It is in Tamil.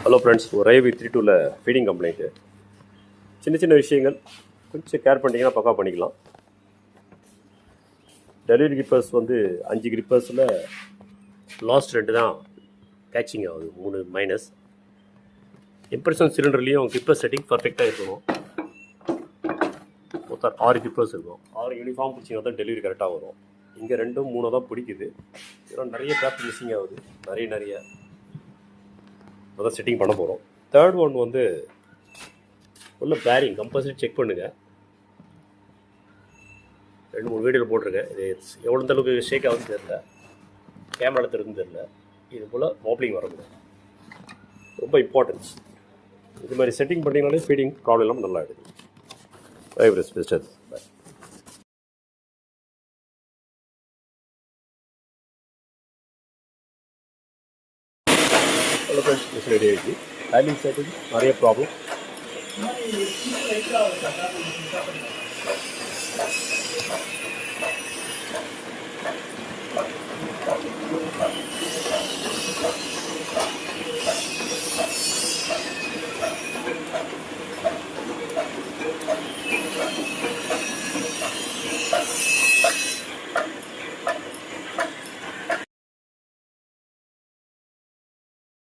ஹலோ ஃப்ரெண்ட்ஸ், ஒரு IV32ல ஃபீடிங் கம்ப்ளைண்ட்டு. சின்ன விஷயங்கள் கொஞ்சம் கேர் பண்ணிங்கன்னா பக்கா பண்ணிக்கலாம். டெலிவரி கிரிப்பர்ஸ் வந்து 5 கிரிப்பர்ஸில் லாஸ்ட் 2 தான் கேட்சிங் ஆகுது, 3 மைனஸ். இம்ப்ரெஷன் சிலிண்டர்லேயும் கிரிப்பர் செட்டிங் பர்ஃபெக்டாக இருக்கணும். மொத்தம் 6 கிரிப்பர்ஸ் இருக்கும். 6 யூனிஃபார்ம் பிடிச்சிங்கன்னா தான் டெலிவரி கரெக்டாக வரும். இங்கே 2 3 தான் பிடிக்குது. இதெல்லாம் நிறைய பேப்பர் மிஸ்ஸிங் ஆகுது. நிறைய அதான் செட்டிங் பண்ண போகிறோம். தேர்ட் ஒன் வந்து உள்ள பேரிங் கம்பல்சரி செக் பண்ணுங்கள். 2-3 வீடியோவில் போட்டிருக்கேன். இது எவ்வளோ அளவுக்கு ஷேக் ஆகுதுன்னு தெரியல, கேமரா எடுத்துருக்குன்னு தெரியல. இது போல் வாப்ளிங் வரக்கூடாது, ரொம்ப இம்பார்ட்டன்ஸ். இது மாதிரி செட்டிங் பண்ணிங்கனாலே ஃபீடிங் ப்ராப்ளம் இல்லாமல் நல்லா ஆகிடுது. Fibrous best. Bye. Hello friends, miss ready ஆகிடுச்சு. டைமிங் செட்டிங் நிறைய ப்ராப்ளம்.